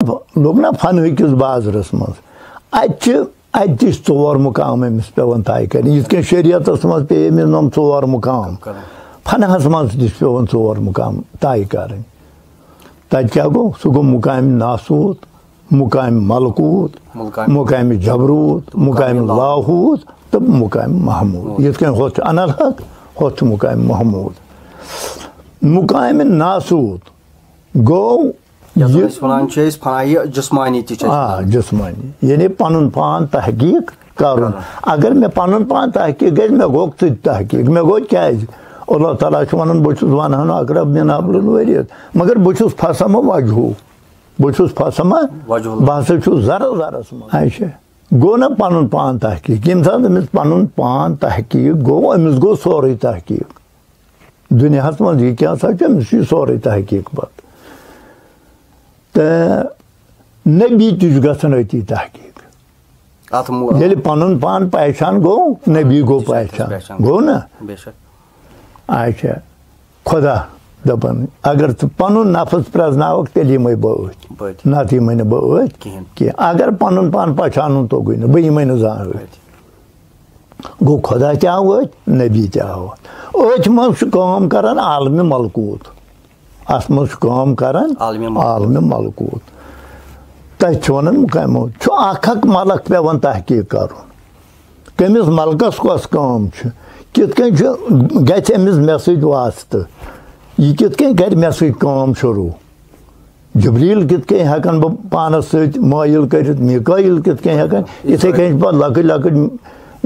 लोग ना फन किस बाजरस मज अोर मुकाम अमिस पेवन तय कर शरीयत मज पे नम 4 मुकाम फनहस मज पेवन 4 मुकाम तय कर तत क्या गो सह गो मुकाम नासूत मुकाम मलकूत मुकाम जबरूत मुकाम लाहूत तो मुकाम महमूद ये होत अनल हक होत मुकाम महमूद मुकाम नासूत गो जिस्मानी जिस्मानी यानी पन पान तहकीक कर अगर मे पन पान तहकीक गई मे गो तहकीक मे गो क्या अल्लाह ताला वन बहुत वन अकरब मिन हब्लिल वरीद मगर बहुत फसम वजह बहुत फसम बह जर जरस अच्छा गो ना पन पान तहकीक ये अमिस पन पान तहकीक गो अमिस गो सोरे तहकीक दुनिया मज यह क्या अमिस सोरे तहकीक पत नबी तहन अति तहकीक ये पन पान पहचान गो नबी गो पहचान गो ना अच्छा खुदा दपन अगर पन नफस प्रजनावक तेल यम बत नत यम बत कह अगर पन पान पहचान तो गई बह यम जान गो खुदा तव नबी तव अथ मज कर आलम मलकूत अत मज कर आलम मलकूत तथ वन मुकाम अख मलक पेवन तहकीक कर कमिस मलकस कस कम कित गमिस मे सस्त यह कित कर मे सम शुरू जबरील कित हेकन बह पानस मायल कर मिकाइल कित हेकन इथे कन लकट लकट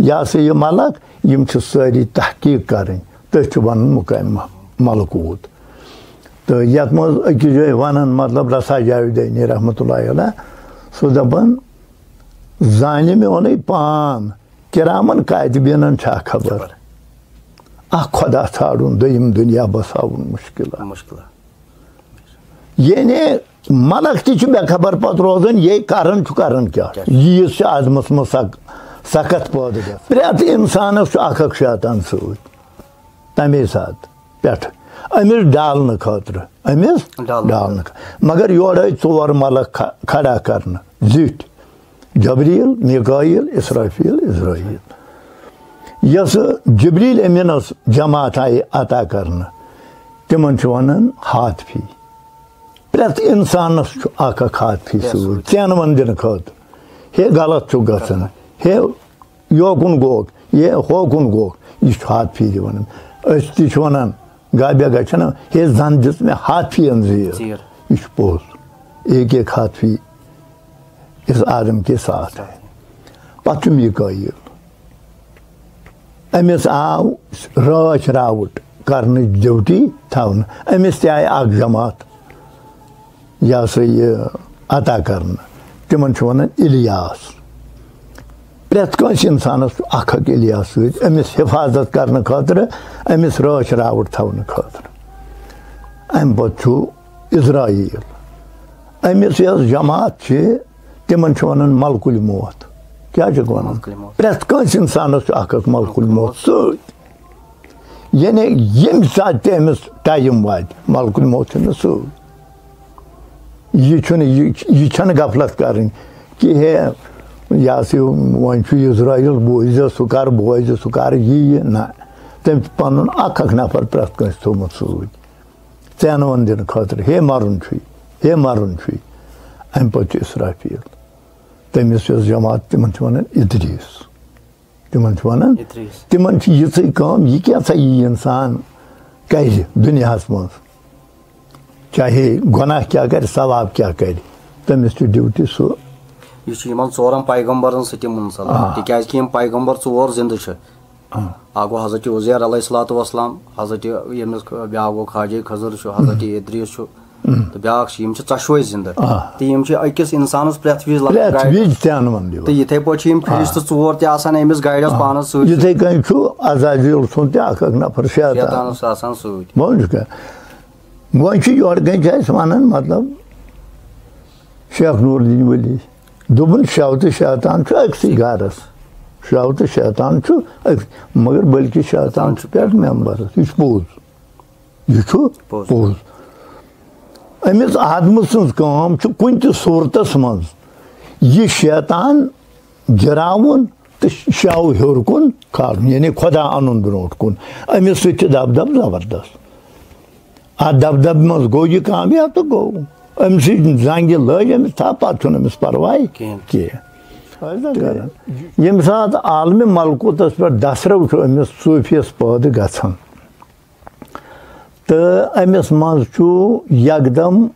यह सा यह मलक यम सारी तहकीक कर तथ वन मुकाम मलकूत तो ये मज अकिस जाए वन मतलब रसा जावेदनी रहमतुल्लाह अलैह सह दपान जान मे ओन पान किरामन कातिबीन खबर खुदा छाड़न दोयम दुनिया बसावन मुश्किल यानी मलक ती बेखबर पत रोजान ये करन क्या यीज आदमस मज सख्त पौध प्रेत इंसानस अख शैतान सत तमे सात पे अमिस डालन खतर अमिस डालन मगर योर आई 4 मलक खड़ा कर जिट जबरील मिकाइल इसराफील इजराइल यस जबरील अमीनस जमात आई अता कर तिमन वन हाथफी प्रेत इंसानस हाथफी सूद चैन वन दिन खत हे गलत गन हे योकुन गोक ये होकुन गोक यह हाथफी दिवन वन गाबिया गन हे जन दिस मे हाथफी जीर यह पोज एक हाथफी इस आदम के साथ है पत मिकाइल अमिस आव राच रावट कर ड्यूटी थवन अमिस तय जमात यह सा यह अता कर तिमन वन इलियास प्रेत कंस इंसानस अख इलियास अमिस हिफाजत करने खतर अमिस राच रावट थवन खतर अम पे इजराइल अमिस यह जमात तिमन वन मलकुल मौत क्या वन प्रेत कंस इंसानस मलकुल मौत सत यानी यम सात अमिस टाइम वात मलकुल मौत अमिस सत यह गफलत कर कि हे यह वन इजराइल बोज सह कर बोज सह कर यह ना तम पन अख नफर प्रेत कंस थोमुत सत चैन वन दिन खतर हे मरुन अम पे इसराफील तमिस जमात तिमन वन इदरीस तिमन वन तिमन यी कम यह क्या सा यह इंसान कर दुनिया मज चाहे गुनाह क्या कर सवाब क्या कर तमिस ड्यूटी सह यह 4 पैगम्बरन सत मुंसलिक तक पैगम्बर 4 जिंद अ गो हजरत उज़ैर अलैहिस्सलातु वस्सलाम हजरत यमिस ब्या गो ख्वाजा खजर हजरत इदरीस तो ब्या चशवे जिंद तो अकिस इंसानस प्रेत विज तो इथे पे फरिश्त 4 तमिस गाइडस पानस सथे कन अज़ाज़ील सुन नफर शैतान सत वो योर कन वन मतलब शेख नूरुद्दीन वली दोपन शव तो शैतान अक्स गरस शव तो शैतान मगर बल्कि शैतान पे मेम्बरस यह पोज यह पोज अमिस आदम सज कुन सूरतस मज यह शैतान गिरावन तो शव हर कुन खान यानी खुदा अन ब्रोट कुन अमिस दबदब जबरदस्त अत दबदब मज गो यह कामयाब तो गो अमिस जंग लज अमिस था पे अमिस परवाह कह यम सात आलम मलकूतस पे दसरव अमिस सूफियस पैद गछन तो अमिस मज यकदम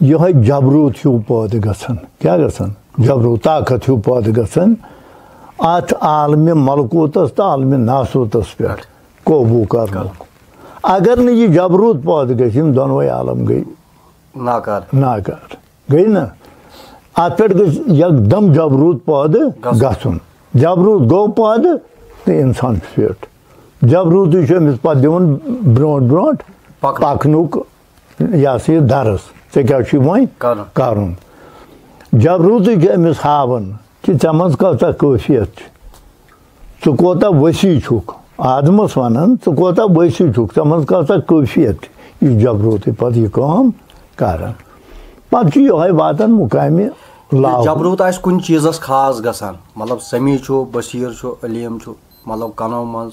यह जबरूत हूँ पैद गछन क्या गछन जबरूत ताकत हूँ पैद गछन अत आलम मलकूतस तो आलम नासूतस पे काबू कर अगर न यह जबरूत पैद गम दोनवे आलम गई नाकार गई ना अत पे एकदम जबरूत पैद गछन जबरूत गो पैद तो इंसान फिट जबरूत अमिस पे दिवन ब्रोट ब्रोट पकनुक यह सा दरस क्या वो कर जबरूत अमिस हावन कि ऐ मज कौता कैफियत च कोता वसी छुक आदमस वन च कोता वसी छुक ऐ मज कौता कैफियत यह जबरूत पे यह काम कर पे ये वातान मुकाम जबरूत आस कुन चीजस खास गसान मतलब समी बशीर अलीम मतलब कनो मज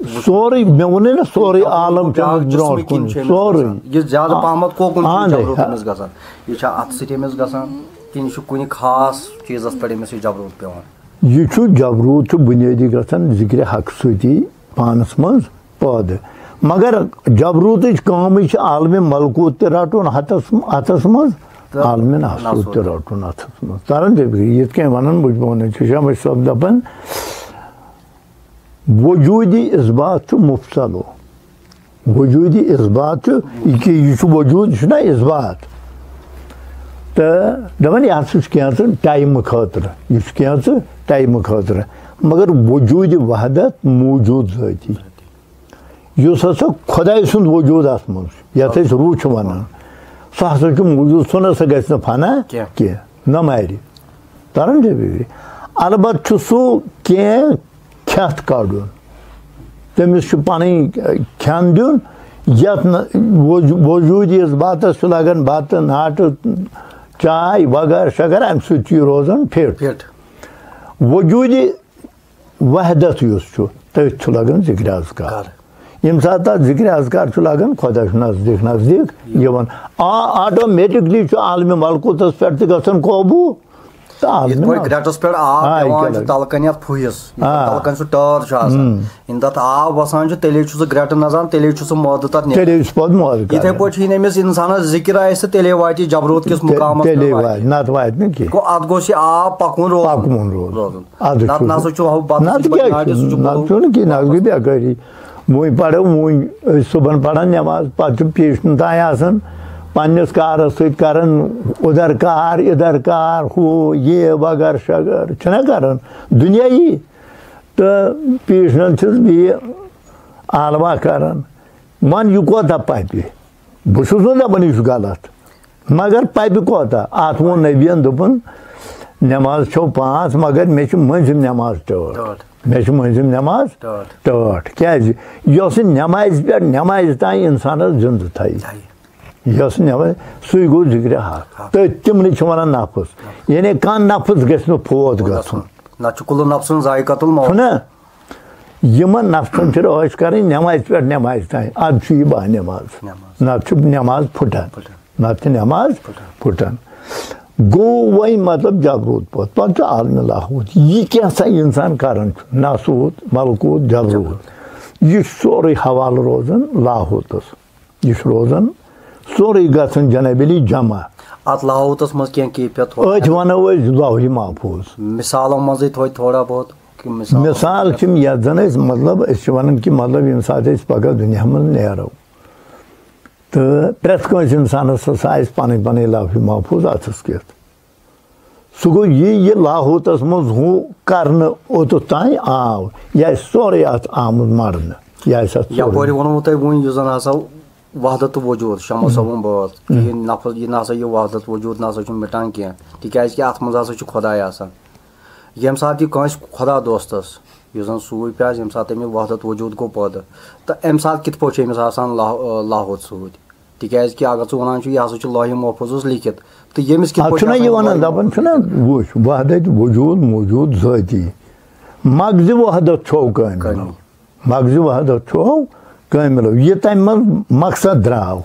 सोरे मे वो ना सोरे आलम ब्रोट कुन सोरे यह ज्यादा पहमत कोकुन जबरूत अमिस गसान यह अत समिस गसान कि कुन खास चीजस पे अमिस जबरूत पेवान यह जबरूत बुनियादी गसान जिक्र हक सती पानस मज पैद मगर जबरूत काम आलम मलकूत रटुन अतस मज आलम नासूत रटुन अतस मज तरन ये वन बुझ शमश सब दपान वजूदी इसबात मुफसलो वजूदी इसबात यह वजूद इसबात तो दपान यह क्या टाइम खतर यह टाइम खतर मगर वजूद वहदत मौजूद जाती इस हसा खुदाई सुंद वजूद अत मज यथ रूह वन सह हसा मौजूद सह नसा गि फना कह न मारि तरन फिक्र अलबत् सह कह खेत कड़न तमिस पन खेन दिन ये वजूद इस बात लगन बत नाट चाय वगैरह शगर अम सह रोजान फिट वजूद वहदत तथ लगन जिक्र अज़कार यम सात जिक्र अज़कार लगन खुदा नजदीक नजदीक यवन ऑटोमेटिकली आलम मलकूतस पे गसन काबू ग्रेटस पे आब तलकन फुस तलकन सह टार तथ आब वसान तेले ग्रेट नजान तेले मद तथ इथे पे अमिस इंसान जिक्र आस तेले वात जबरूत किस मुकाम अत गोस आब पकुन रोजान वो पढ़ो वो सुबह पढ़ान नमाज पे पीछन तान पन्नस कारस सरान उधर कार इधर कार हो ये वगर शगर छना करान दुनियाई तो पीछन बे आलवा करान मन यह कोता पापि बहुत दपान यह गलत मगर पापि कोता अत वो नबियन दोपन नमाज छो 5 मगर मे मंजिम नमाज टट मे मंजिम नमाज टट क्या नमाज पे नमाज तान इंसान जिंद थी यस नमाज सह गो जिक्र हक तो तिमन वन नफस यानी कह नफस गि फोत गना यमन नफसन ऐश कर नमाज पे नमाज तान अब यह बह नमाज नत नमाज फुटान नत नमाज फुटान गो वही मतलब जबरूत पे आलम लाहूत यह क्या इंसान करान नासूत मलकूत जबरूत यह सोरे हवाल रोजान लाहूतस यह रोजान सोरे गसन जनबली जमा अत लाहूतस मज क्या कैफियत वनो लौह महफूज मिसालों मज थोड़ा बहुत मिसाल जन मतलब वन कि मतलब ये सात पगह दुनिया मज नेरो तो प्रत कंस इंसानस पन पन लौह महफूज अथस कत सह गो ये लाहूतस मज हूँ कर ओतुत तान आव यह सोरे अत आमुद मरन यह वोनमो तुम वो जन हसा वहदत वजूद शमो सबन बात यह नफस यह ना यह वहदत वजूद ना मिटान कह तिक अत मज हसा खुदा यम सात यह खुदा दोस्तस जन सूर पे यम सात अमिस वहदत वजूद गो पैदा तो अम सात कित पे अमिस लाहौत सूद तिकाज कि अगर वन यह हसा लौह महफूज लिखित तो यमिस दपान वो वहदत वजूद मौजूद ज़ाती मगज़ वहदत छो कामिल मगज़ वहदत छो कामिल यह तम मकसद द्राव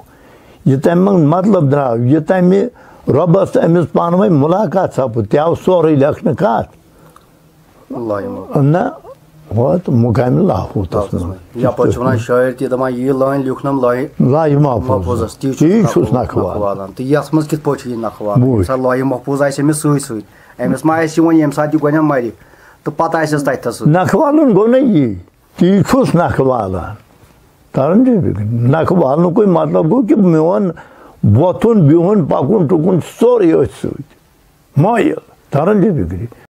यह तम मतलब द्राव यह तम रबस अमिस पान वन मुलाकात सप तव सोरे लेखन कत ना वत मुकामिल आफूत शायर तपा यह लाइन लिखनम लौह महफूज नखवाल तो यथ मज कित पे नखवाल लौह महफूज आमिस अमिस मा ये सात गो मर तो पता तथस नखवाल गो ना यह ती नखवाल तरन नखवाल कोई मतलब गो कि मोन वोथुन बिहुन पकुन टुकुन सोरे मायल तरन फिक्री।